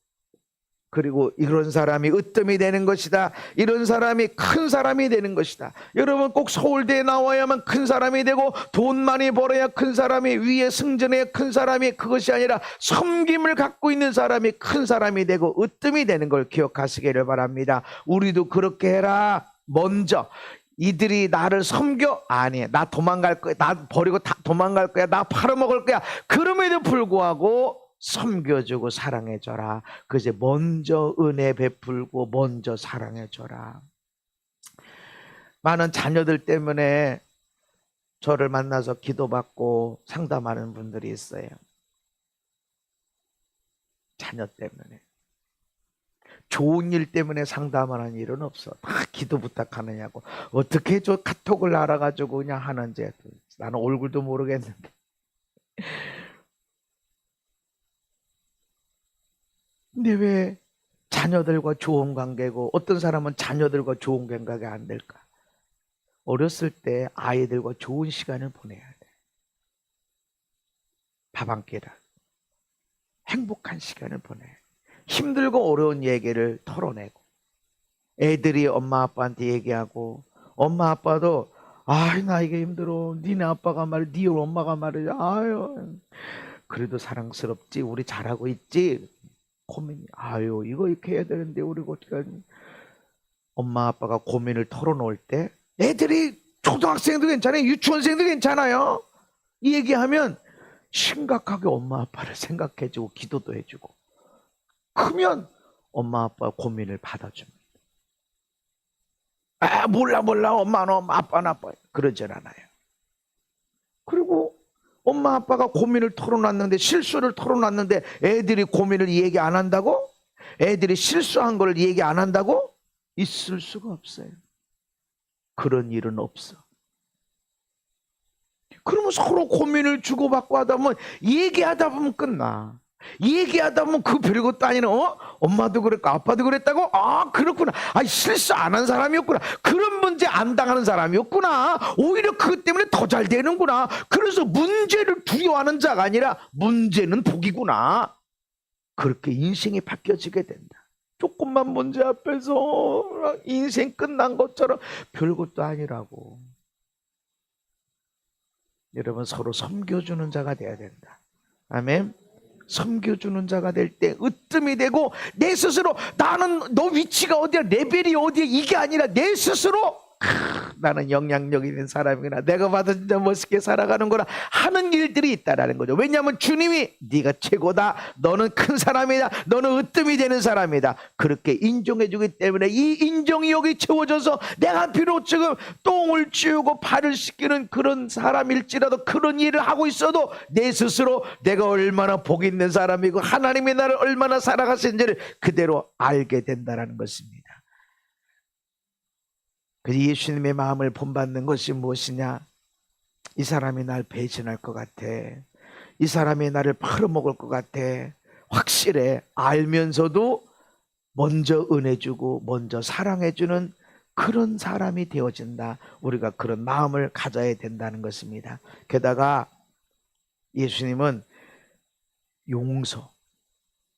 그리고 이런 사람이 으뜸이 되는 것이다. 이런 사람이 큰 사람이 되는 것이다. 여러분, 꼭 서울대에 나와야만 큰 사람이 되고 돈 많이 벌어야 큰 사람이, 위에 승전해야 큰 사람이, 그것이 아니라 섬김을 갖고 있는 사람이 큰 사람이 되고 으뜸이 되는 걸 기억하시기를 바랍니다. 우리도 그렇게 해라. 먼저 이들이 나를 섬겨? 아니, 나 도망갈 거야. 나 버리고 다 도망갈 거야. 나 팔아먹을 거야. 그럼에도 불구하고 섬겨주고 사랑해줘라. 그제 먼저 은혜 베풀고 먼저 사랑해줘라. 많은 자녀들 때문에 저를 만나서 기도받고 상담하는 분들이 있어요. 자녀 때문에. 좋은 일 때문에 상담하는 일은 없어. 다 기도 부탁하느냐고. 어떻게 저 카톡을 알아가지고 그냥 하는지. 나는 얼굴도 모르겠는데. 근데 왜 자녀들과 좋은 관계고 어떤 사람은 자녀들과 좋은 관계가 안 될까? 어렸을 때 아이들과 좋은 시간을 보내야 돼. 밥 한 끼라 행복한 시간을 보내. 힘들고 어려운 얘기를 털어내고 애들이 엄마 아빠한테 얘기하고 엄마 아빠도 아이 나 이게 힘들어. 니네 아빠가 말이야 니 엄마가 말이야 아유 그래도 사랑스럽지 우리 잘하고 있지 고민 아유 이거 이렇게 해야 되는데 우리가 어떻게 하지? 엄마 아빠가 고민을 털어놓을 때 애들이 초등학생도 괜찮아요 유치원생도 괜찮아요 이 얘기하면 심각하게 엄마 아빠를 생각해주고 기도도 해주고 크면 엄마 아빠 고민을 받아줍니다. 아 몰라 엄마는 아빠는 아빠 그러질 않아요. 그리고 엄마 아빠가 고민을 털어놨는데 실수를 털어놨는데 애들이 고민을 얘기 안 한다고? 애들이 실수한 걸 얘기 안 한다고? 있을 수가 없어요. 그런 일은 없어. 그러면 서로 고민을 주고받고 하다 보면 얘기하다 보면 끝나. 얘기하다 보면 그 별것도 아니네. 엄마도 그랬고 아빠도 그랬다고? 아 그렇구나. 아 실수 안 한 사람이었구나. 그런 문제 안 당하는 사람이었구나. 오히려 그것 때문에 더 잘 되는구나. 그래서 문제를 두려워하는 자가 아니라 문제는 복이구나. 그렇게 인생이 바뀌어지게 된다. 조금만 문제 앞에서 인생 끝난 것처럼 별것도 아니라고. 여러분 서로 섬겨주는 자가 돼야 된다. 아멘. 섬겨주는 자가 될 때 으뜸이 되고 내 스스로 나는 너 위치가 어디야 레벨이 어디야 이게 아니라 내 스스로 나는 영향력 있는 사람이구나 내가 봐도 진짜 멋있게 살아가는구나 하는 일들이 있다라는 거죠. 왜냐하면 주님이 네가 최고다 너는 큰 사람이다 너는 으뜸이 되는 사람이다 그렇게 인정해 주기 때문에 이 인정이 여기 채워져서 내가 비록 지금 똥을 치우고 발을 씻기는 그런 사람일지라도 그런 일을 하고 있어도 내 스스로 내가 얼마나 복 있는 사람이고 하나님이 나를 얼마나 사랑하시는지를 그대로 알게 된다는 것입니다. 그래서 예수님의 마음을 본받는 것이 무엇이냐? 이 사람이 날 배신할 것 같아. 이 사람이 나를 팔아먹을 것 같아. 확실해. 알면서도 먼저 은혜 주고 먼저 사랑해 주는 그런 사람이 되어진다. 우리가 그런 마음을 가져야 된다는 것입니다. 게다가 예수님은 용서,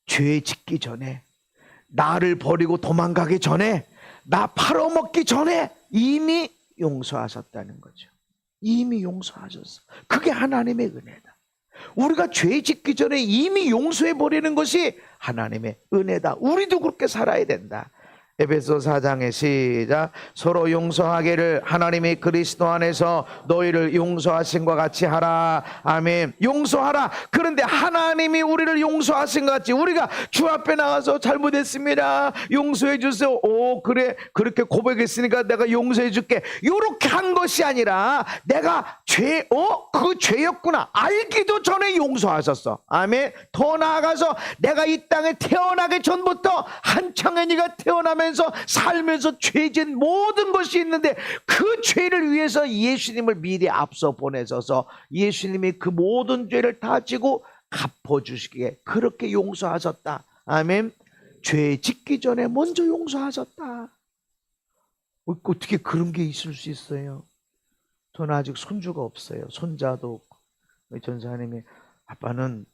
죄 짓기 전에 나를 버리고 도망가기 전에 나 팔아먹기 전에 이미 용서하셨다는 거죠. 이미 용서하셨어. 그게 하나님의 은혜다. 우리가 죄 짓기 전에 이미 용서해버리는 것이 하나님의 은혜다. 우리도 그렇게 살아야 된다. 에베소 4장의 시작. 서로 용서하기를 하나님이 그리스도 안에서 너희를 용서하신 것 같이 하라. 아멘. 용서하라. 그런데 하나님이 우리를 용서하신 것 같이 우리가 주 앞에 나가서 잘못했습니다 용서해 주세요. 오 그래 그렇게 고백했으니까 내가 용서해 줄게 이렇게 한 것이 아니라 내가 그 죄였구나 알기도 전에 용서하셨어. 아멘. 더 나아가서 내가 이 땅에 태어나기 전부터 한창현이가 태어나면서 살면서 죄진 모든 것이 있는데 그 죄를 위해서 예수님을 미리 앞서 보내셔서 예수님이 그 모든 죄를 다 지고 갚아주시기에 그렇게 용서하셨다. 아멘. 죄 짓기 전에 먼저 용서하셨다. 어떻게 그런 게 있을 수 있어요? 저는 아직 손주가 없어요. 손자도 없고. 전사님이 아빠는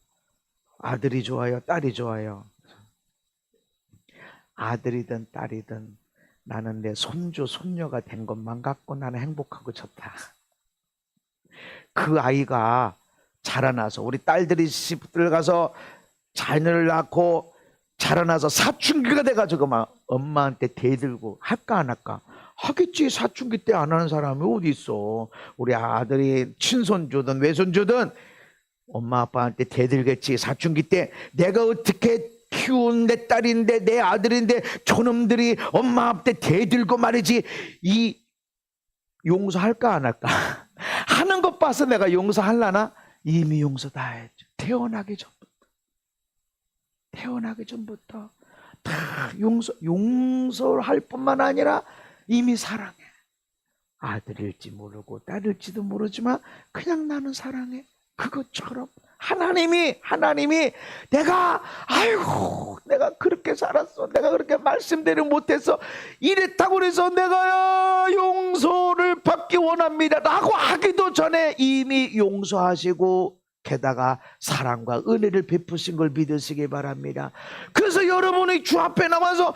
아들이 좋아요 딸이 좋아요? 아들이든 딸이든 나는 내 손주 손녀가 된 것만 갖고 나는 행복하고 좋다. 그 아이가 자라나서 우리 딸들이 집들 가서 자녀를 낳고 자라나서 사춘기가 돼가지고 막 엄마한테 대들고 할까 안 할까? 하겠지. 사춘기 때 안 하는 사람이 어디 있어. 우리 아들이 친손주든 외손주든 엄마 아빠한테 대들겠지. 사춘기 때 내가 어떻게 키운 내 딸인데 내 아들인데 저놈들이 엄마 앞에 대들고 말이지. 이 용서할까 안 할까? 하는 것 봐서 내가 용서할라나? 이미 용서 다 했죠. 태어나기 전부터 다 용서할 뿐만 아니라 이미 사랑해. 아들일지 모르고 딸일지도 모르지만 그냥 나는 사랑해. 그것처럼 하나님이 내가 그렇게 살았어, 내가 그렇게 말씀대로 못해서 이랬다고 그래서 내가 용서를 받기 원합니다 라고 하기도 전에 이미 용서하시고 게다가 사랑과 은혜를 베푸신 걸 믿으시기 바랍니다. 그래서 여러분이 주 앞에 나와서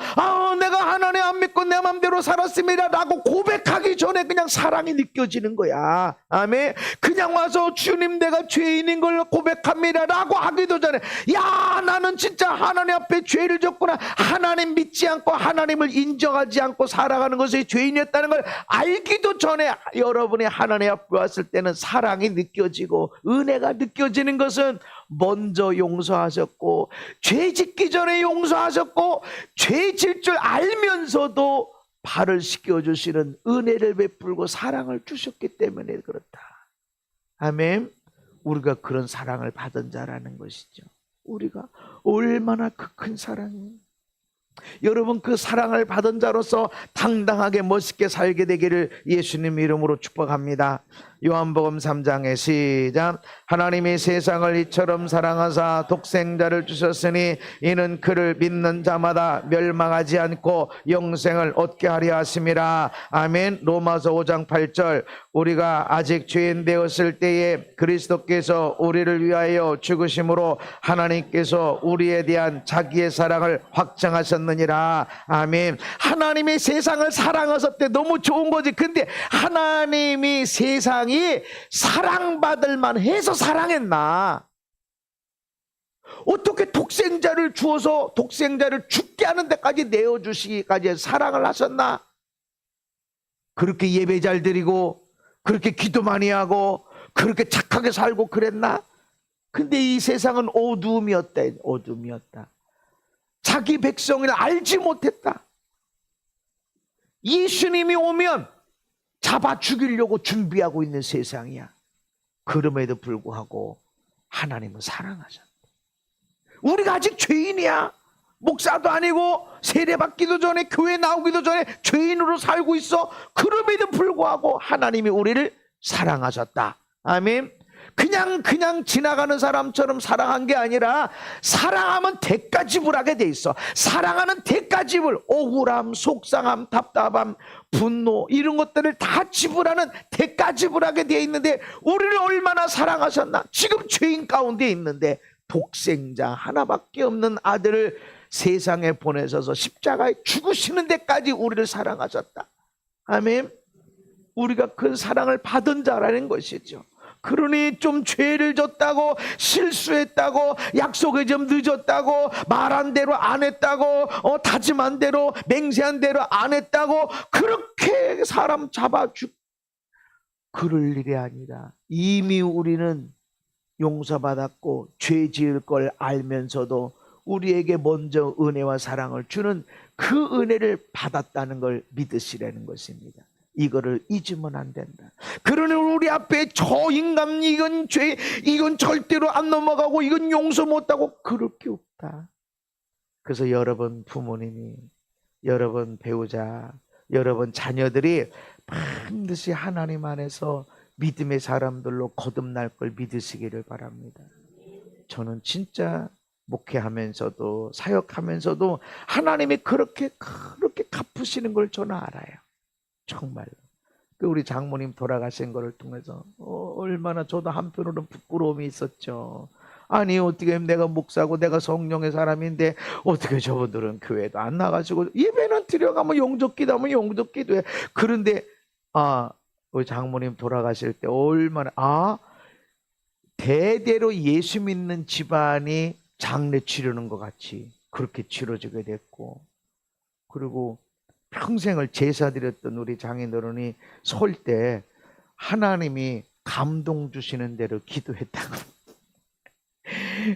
내가 하나님 안 믿고 내 맘대로 살았습니다 라고 고백하기 전에 그냥 사랑이 느껴지는 거야. 아멘. 그냥 와서 주님 내가 죄인인 걸 고백합니다 라고 하기도 전에 야 나는 진짜 하나님 앞에 죄를 졌구나, 하나님 믿지 않고 하나님을 인정하지 않고 살아가는 것이 죄인이었다는 걸 알기도 전에 여러분이 하나님 앞에 왔을 때는 사랑이 느껴지고 은혜가 느껴지는 것은 먼저 용서하셨고, 죄 짓기 전에 용서하셨고, 죄 질 줄 알면서도 발을 씻겨주시는 은혜를 베풀고 사랑을 주셨기 때문에 그렇다. 아멘. 우리가 그런 사랑을 받은 자라는 것이죠. 우리가 얼마나 그 큰 사랑이에요. 여러분 그 사랑을 받은 자로서 당당하게 멋있게 살게 되기를 예수님 이름으로 축복합니다. 요한복음 3장의 시작. 하나님이 세상을 이처럼 사랑하사 독생자를 주셨으니 이는 그를 믿는 자마다 멸망하지 않고 영생을 얻게 하려 하심이라. 아멘. 로마서 5장 8절. 우리가 아직 죄인 되었을 때에 그리스도께서 우리를 위하여 죽으심으로 하나님께서 우리에 대한 자기의 사랑을 확증하셨느니라. 아멘. 하나님이 세상을 사랑하셨대. 너무 좋은 거지. 근데 하나님이 세상이 사랑받을 만해서 사랑했나? 어떻게 독생자를 주어서 독생자를 죽게 하는 데까지 내어주시기까지 사랑을 하셨나? 그렇게 예배 잘 드리고 그렇게 기도 많이 하고 그렇게 착하게 살고 그랬나? 근데 이 세상은 어두움이었다. 어둠이었다. 자기 백성을 알지 못했다. 예수님이 오면 잡아 죽이려고 준비하고 있는 세상이야. 그럼에도 불구하고 하나님은 사랑하셨다. 우리가 아직 죄인이야. 목사도 아니고 세례받기도 전에 교회 나오기도 전에 죄인으로 살고 있어. 그럼에도 불구하고 하나님이 우리를 사랑하셨다. 아멘. 그냥 지나가는 사람처럼 사랑한 게 아니라 사랑하면 대가 지불하게 돼 있어. 사랑하는 대가 지불, 억울함, 속상함, 답답함, 분노 이런 것들을 다 지불하는 대가 지불하게 돼 있는데 우리를 얼마나 사랑하셨나. 지금 죄인 가운데 있는데 독생자 하나밖에 없는 아들을 세상에 보내셔서 십자가에 죽으시는 데까지 우리를 사랑하셨다. 아멘. 우리가 그 사랑을 받은 자라는 것이죠. 그러니 좀 죄를 졌다고 실수했다고 약속에 좀 늦었다고 말한 대로 안 했다고 다짐한 대로 맹세한 대로 안 했다고 그렇게 사람 잡아죽 그럴 일이 아니라 이미 우리는 용서받았고 죄 지을 걸 알면서도 우리에게 먼저 은혜와 사랑을 주는 그 은혜를 받았다는 걸 믿으시라는 것입니다. 이거를 잊으면 안 된다. 그러니 우리 앞에 저 인간 이건 죄 이건 절대로 안 넘어가고 이건 용서 못하고 그럴 게 없다. 그래서 여러분 부모님이, 여러분 배우자, 여러분 자녀들이 반드시 하나님 안에서 믿음의 사람들로 거듭날 걸 믿으시기를 바랍니다. 저는 진짜 목회하면서도 사역하면서도 하나님이 그렇게 갚으시는 걸 저는 알아요. 정말로. 우리 장모님 돌아가신 거를 통해서 얼마나 저도 한편으로는 부끄러움이 있었죠. 아니 어떻게 내가 목사고 내가 성령의 사람인데 어떻게 저분들은 교회도 안 나가시고 예배는 드려가면 영접 기도하면 영접 기도해. 그런데 우리 장모님 돌아가실 때 얼마나 대대로 예수 믿는 집안이 장례 치르는 것 같이 그렇게 치러지게 됐고, 그리고 평생을 제사 드렸던 우리 장인어른이 설 때 하나님이 감동 주시는 대로 기도했다고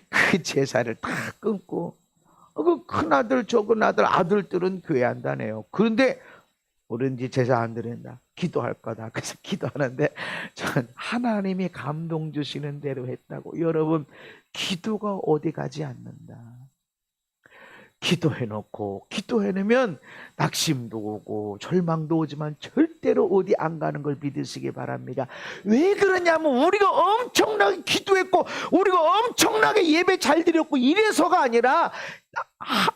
그 제사를 다 끊고 그 큰아들 적은 아들들은 교회 안 다녀요. 그런데 우리는 제사 안 드린다, 기도할 거다. 그래서 기도하는데 전 하나님이 감동 주시는 대로 했다고. 여러분 기도가 어디 가지 않는다. 기도해놓고 기도해내면 낙심도 오고 절망도 오지만 절대로 어디 안 가는 걸 믿으시기 바랍니다. 왜 그러냐면 우리가 엄청나게 기도했고 우리가 엄청나게 예배 잘 드렸고 이래서가 아니라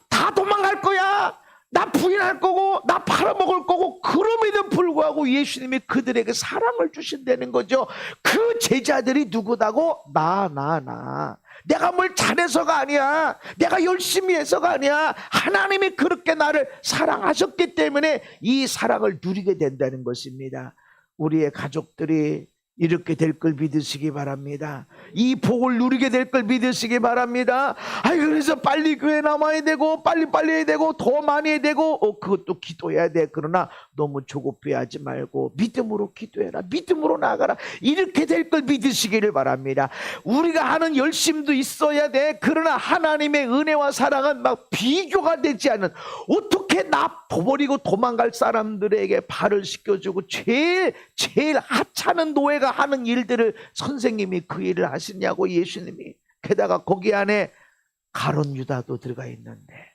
다 도망갈 거야, 나 부인할 거고 나 팔아먹을 거고, 그럼에도 불구하고 예수님이 그들에게 사랑을 주신다는 거죠. 그 제자들이 누구다고? 나 내가 뭘 잘해서가 아니야, 내가 열심히 해서가 아니야. 하나님이 그렇게 나를 사랑하셨기 때문에 이 사랑을 누리게 된다는 것입니다. 우리의 가족들이 이렇게 될 걸 믿으시기 바랍니다. 이 복을 누리게 될 걸 믿으시기 바랍니다. 그래서 빨리 교회 남아야 되고 빨리빨리 해야 되고 더 많이 해야 되고 그것도 기도해야 돼. 그러나 너무 조급해하지 말고 믿음으로 기도해라, 믿음으로 나아가라. 이렇게 될 걸 믿으시기를 바랍니다. 우리가 하는 열심도 있어야 돼. 그러나 하나님의 은혜와 사랑은 막 비교가 되지 않는, 어떻게 나 버리고 도망갈 사람들에게 발을 씻겨주고 제일 하찮은 노예가 하는 일들을 선생님이 그 일을 하시냐고, 예수님이. 게다가 거기 안에 가룟 유다도 들어가 있는데,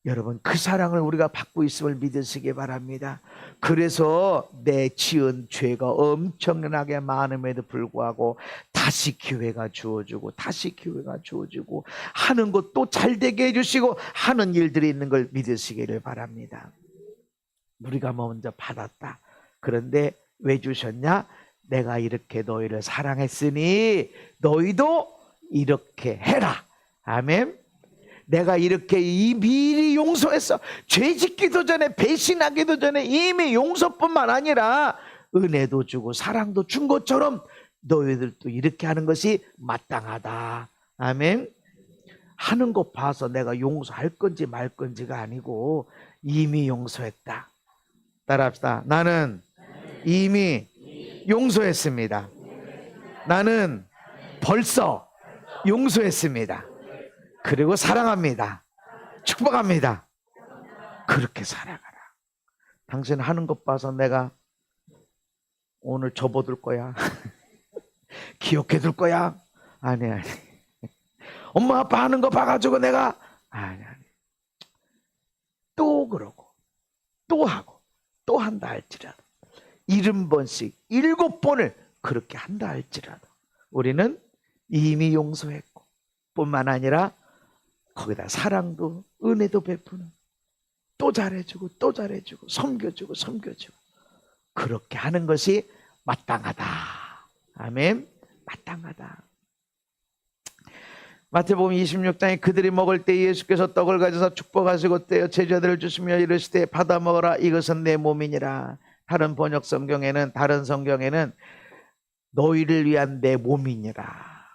여러분 그 사랑을 우리가 받고 있음을 믿으시기 바랍니다. 그래서 내 지은 죄가 엄청나게 많음에도 불구하고 다시 기회가 주어지고 다시 기회가 주어지고 하는 것도 잘 되게 해주시고 하는 일들이 있는 걸 믿으시기를 바랍니다. 우리가 먼저 받았다. 그런데 왜 주셨냐? 내가 이렇게 너희를 사랑했으니 너희도 이렇게 해라. 아멘. 내가 이렇게 미리 용서했어. 죄 짓기도 전에, 배신하기도 전에 이미 용서뿐만 아니라 은혜도 주고 사랑도 준 것처럼 너희들도 이렇게 하는 것이 마땅하다. 아멘. 하는 것 봐서 내가 용서할 건지 말 건지가 아니고 이미 용서했다. 따라합시다. 나는 이미 용서했습니다. 나는 벌써 용서했습니다. 그리고 사랑합니다. 축복합니다. 그렇게 살아가라. 당신 하는 것 봐서 내가 오늘 접어둘 거야. 기억해둘 거야. 아니. 엄마 아빠 하는 거 봐가지고 내가 아니. 또 그러고 또 하고 또 한다 할지라도 70번씩 7번을 그렇게 한다 할지라도 우리는 이미 용서했고 뿐만 아니라 거기다 사랑도 은혜도 베푸는, 또 잘해주고 또 잘해주고 섬겨주고 그렇게 하는 것이 마땅하다. 아멘. 마땅하다. 마태복음 26장에 그들이 먹을 때 예수께서 떡을 가져서 축복하시고 떼어 제자들을 주시며 이르시되 받아 먹어라, 이것은 내 몸이니라. 다른 번역 성경에는, 다른 성경에는 너희를 위한 내 몸이니라.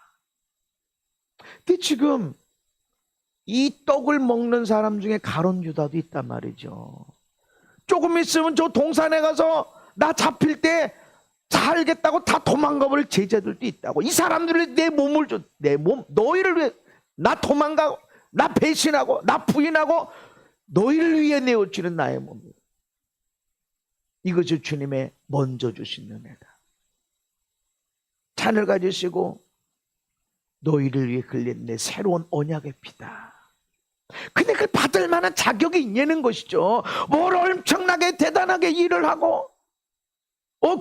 근데 지금 이 떡을 먹는 사람 중에 가룟 유다도 있단 말이죠. 조금 있으면 저 동산에 가서 나 잡힐 때 살겠다고 다 도망가 버릴 제자들도 있다고. 이 사람들이 내 몸을 줘, 내 몸, 너희를 위해 나 도망가고 나 배신하고 나 부인하고 너희를 위해 내어주는 나의 몸이다. 이것이 주님의 먼저 주신 은혜다. 잔을 가지시고 너희를 위해 흘린 내 새로운 언약의 피다. 근데 그걸 받을 만한 자격이 있냐는 것이죠. 뭘 엄청나게 대단하게 일을 하고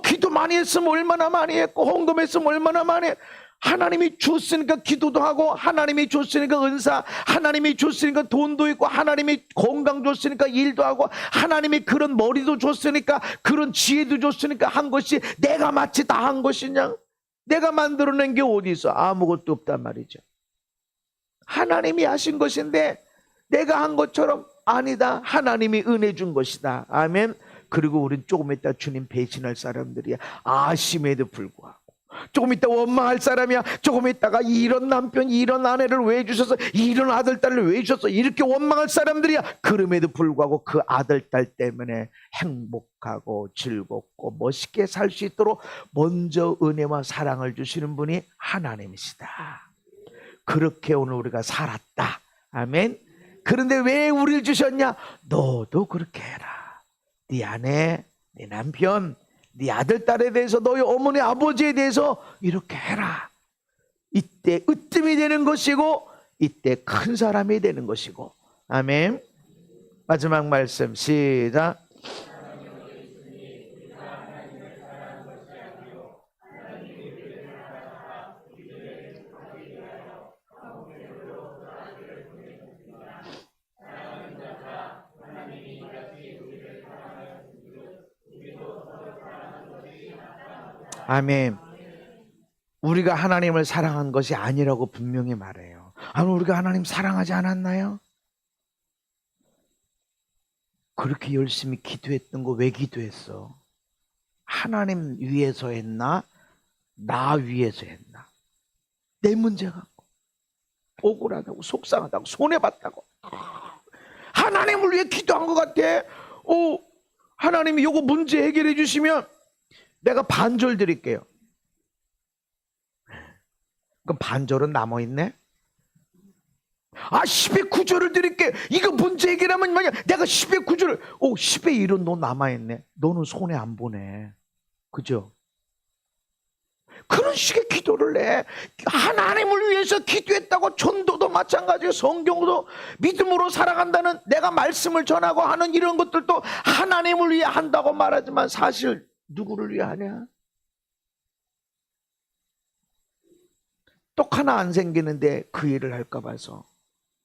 기도 많이 했으면 얼마나 많이 했고 헌금했으면 얼마나 많이 했고, 하나님이 줬으니까 기도도 하고 하나님이 줬으니까 은사, 하나님이 줬으니까 돈도 있고 하나님이 건강 줬으니까 일도 하고 하나님이 그런 머리도 줬으니까 그런 지혜도 줬으니까 한 것이 내가 마치 다 한 것이냐? 내가 만들어낸 게 어디 있어? 아무것도 없단 말이죠. 하나님이 하신 것인데 내가 한 것처럼 아니다. 하나님이 은혜 준 것이다. 아멘. 그리고 우린 조금 있다 주님 배신할 사람들이야. 아심에도 불구하고. 조금 있다 원망할 사람이야. 조금 있다가 이런 남편, 이런 아내를 왜 주셔서, 이런 아들, 딸을 왜 주셔서, 이렇게 원망할 사람들이야. 그럼에도 불구하고 그 아들, 딸 때문에 행복하고 즐겁고 멋있게 살 수 있도록 먼저 은혜와 사랑을 주시는 분이 하나님이시다. 그렇게 오늘 우리가 살았다. 아멘. 그런데 왜 우리를 주셨냐? 너도 그렇게 해라. 네 아내, 네 남편, 네 아들, 딸에 대해서, 너희 어머니, 아버지에 대해서 이렇게 해라. 이때 으뜸이 되는 것이고 이때 큰 사람이 되는 것이고 아멘. 마지막 말씀 시작. 아멘. 우리가 하나님을 사랑한 것이 아니라고 분명히 말해요. 아니, 우리가 하나님 사랑하지 않았나요? 그렇게 열심히 기도했던 거 왜 기도했어? 하나님 위해서 했나? 나 위해서 했나? 내 문제 갖고 억울하다고 속상하다고 손해봤다고 하나님을 위해 기도한 것 같아. 하나님이 요거 문제 해결해 주시면 내가 반절 드릴게요. 그럼 반절은 남아있네? 10의 9절을 드릴게. 이거 문제 해결하면 만약 내가 10의 9절을 10의 1은 너 남아있네. 너는 손해 안 보네. 그죠? 그런 식의 기도를 해. 하나님을 위해서 기도했다고 전도도 마찬가지예요. 성경도 믿음으로 살아간다는 내가 말씀을 전하고 하는 이런 것들도 하나님을 위해 한다고 말하지만 사실 누구를 위해 하냐? 똑 하나 안 생기는데 그 일을 할까 봐서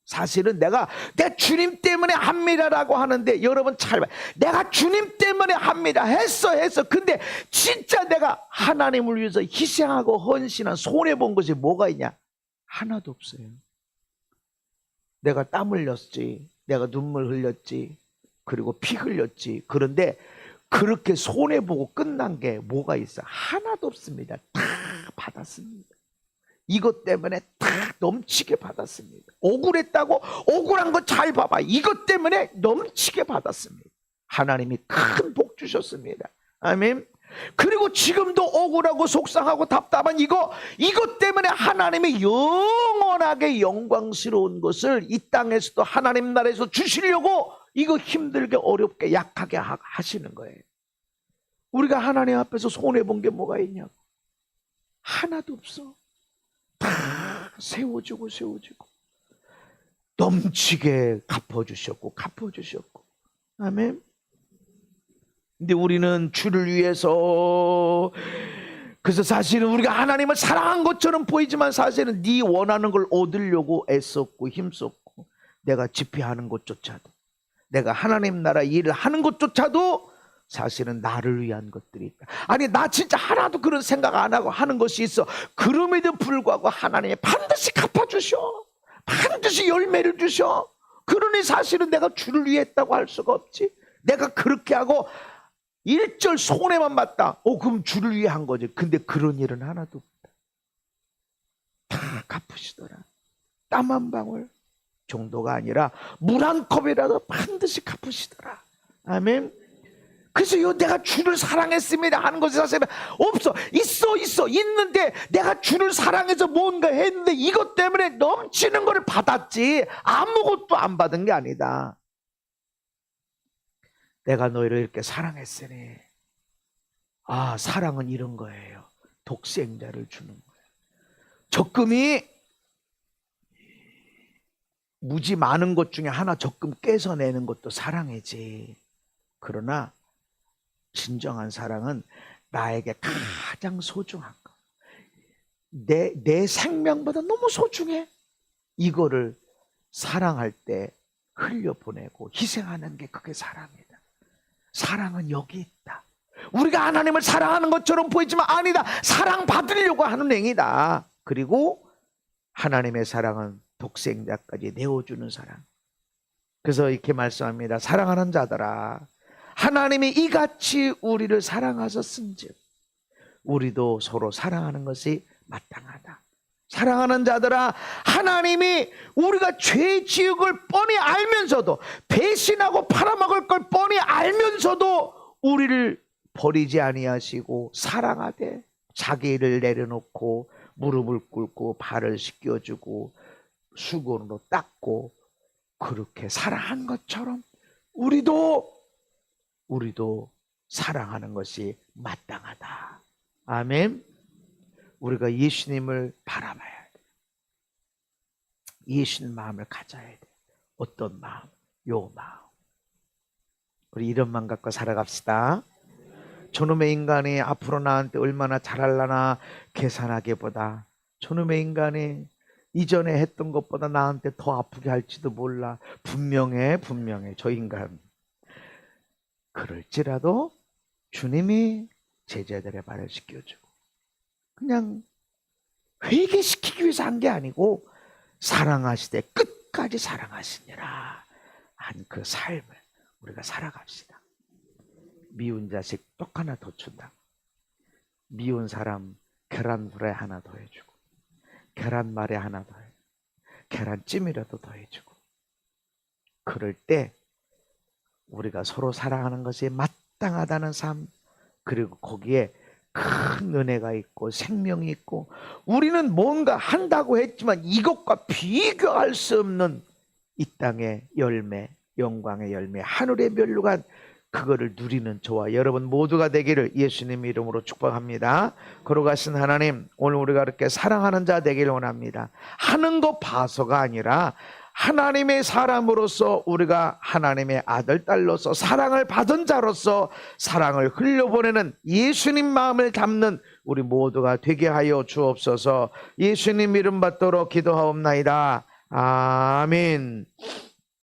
사실은 내가 내 주님 때문에 합니다라고 하는데 여러분 잘 봐. 내가 주님 때문에 합니다. 했어. 근데 진짜 내가 하나님을 위해서 희생하고 헌신한 손해본 것이 뭐가 있냐? 하나도 없어요. 내가 땀 흘렸지. 내가 눈물 흘렸지. 그리고 피 흘렸지. 그런데 그렇게 손해보고 끝난 게 뭐가 있어? 하나도 없습니다. 다 받았습니다. 이것 때문에 다 넘치게 받았습니다. 억울했다고 억울한 거 잘 봐봐. 이것 때문에 넘치게 받았습니다. 하나님이 큰 복 주셨습니다. 아멘. 그리고 지금도 억울하고 속상하고 답답한 이것 때문에 하나님이 영원하게 영광스러운 것을 이 땅에서도 하나님 나라에서 주시려고 이거 힘들게 어렵게 약하게 하시는 거예요. 우리가 하나님 앞에서 손해본 게 뭐가 있냐고. 하나도 없어. 다 세워주고 넘치게 갚아주셨고 아멘. 근데 우리는 주를 위해서 그래서 사실은 우리가 하나님을 사랑한 것처럼 보이지만 사실은 네 원하는 걸 얻으려고 애썼고 힘썼고 내가 집회하는 것조차도 내가 하나님 나라 일을 하는 것조차도 사실은 나를 위한 것들이 있다. 아니 나 진짜 하나도 그런 생각 안 하고 하는 것이 있어. 그럼에도 불구하고 하나님이 반드시 갚아주셔. 반드시 열매를 주셔. 그러니 사실은 내가 주를 위해 했다고 할 수가 없지. 내가 그렇게 하고 일절 손해만 봤다. 그럼 주를 위해 한 거지. 근데 그런 일은 하나도 없다. 다 갚으시더라. 땀 한 방울 정도가 아니라 물 한 컵이라도 반드시 갚으시더라. 아멘. 그래서 내가 주를 사랑했습니다 하는 것이 사실은 없어. 있는데 내가 주를 사랑해서 뭔가 했는데 이것 때문에 넘치는 걸 받았지 아무것도 안 받은 게 아니다. 내가 너희를 이렇게 사랑했으니 사랑은 이런 거예요. 독생자를 주는 거예요. 적금이 무지 많은 것 중에 하나 적금 깨서 내는 것도 사랑이지. 그러나 진정한 사랑은 나에게 가장 소중한 거. 내 생명보다 너무 소중해. 이거를 사랑할 때 흘려보내고 희생하는 게 그게 사랑이다. 사랑은 여기 있다. 우리가 하나님을 사랑하는 것처럼 보이지만 아니다. 사랑받으려고 하는 행위다. 그리고 하나님의 사랑은 독생자까지 내어주는 사랑. 그래서 이렇게 말씀합니다. 사랑하는 자들아 하나님이 이같이 우리를 사랑하셨은즉 우리도 서로 사랑하는 것이 마땅하다. 사랑하는 자들아 하나님이 우리가 죄 지옥을 뻔히 알면서도 배신하고 팔아먹을 걸 뻔히 알면서도 우리를 버리지 아니하시고 사랑하되 자기를 내려놓고 무릎을 꿇고 발을 씻겨주고 수건으로 닦고 그렇게 사랑한 것처럼 우리도 사랑하는 것이 마땅하다. 아멘. 우리가 예수님을 바라봐야 돼. 예수님 마음을 가져야 돼. 어떤 마음? 요 마음. 우리 이름만 갖고 살아갑시다. 저놈의 인간이 앞으로 나한테 얼마나 잘하려나 계산하기보다 저놈의 인간이 이전에 했던 것보다 나한테 더 아프게 할지도 몰라. 분명해 저 인간. 그럴지라도 주님이 제자들의 발을 씻겨주고 그냥 회개시키기 위해서 한 게 아니고 사랑하시되 끝까지 사랑하시니라 한 그 삶을 우리가 살아갑시다. 미운 자식 떡 하나 더 준다. 미운 사람 계란후라이 하나 더 해주고 계란말이 하나 더 해주고 계란찜이라도 더 해주고 그럴 때 우리가 서로 사랑하는 것이 마땅하다는 삶, 그리고 거기에 큰 은혜가 있고 생명이 있고 우리는 뭔가 한다고 했지만 이것과 비교할 수 없는 이 땅의 열매, 영광의 열매, 하늘의 멸류관, 그거를 누리는 저와 여러분 모두가 되기를 예수님 이름으로 축복합니다. 거룩하신 하나님, 오늘 우리가 이렇게 사랑하는 자 되기를 원합니다. 하는 거 봐서가 아니라 하나님의 사람으로서 우리가 하나님의 아들, 딸로서 사랑을 받은 자로서 사랑을 흘려보내는 예수님 마음을 담는 우리 모두가 되게 하여 주옵소서. 예수님 이름 받도록 기도하옵나이다. 아멘.